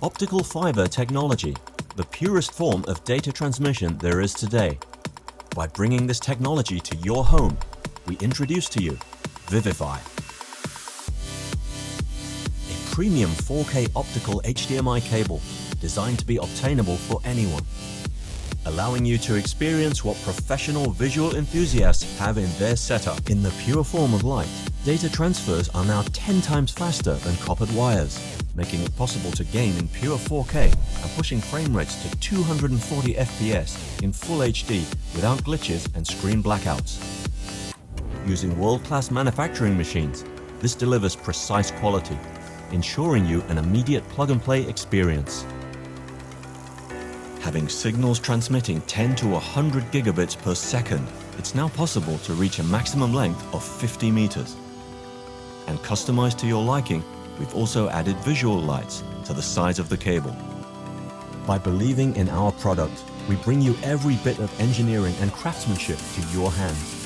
Optical fiber technology, the purest form of data transmission there is today. By bringing this technology to your home, we introduce to you Vivify. A premium 4K optical HDMI cable designed to be obtainable for anyone, allowing you to experience what professional visual enthusiasts have in their setup. In the pure form of light, data transfers are now 10 times faster than coppered wires, making it possible to gain in pure 4K and pushing frame rates to 240 FPS in Full HD without glitches and screen blackouts. Using world-class manufacturing machines, this delivers precise quality, ensuring you an immediate plug-and-play experience. Having signals transmitting 10 to 100 gigabits per second, it's now possible to reach a maximum length of 50 meters. And customized to your liking, we've also added visual lights to the sides of the cable. By believing in our product, we bring you every bit of engineering and craftsmanship to your hands.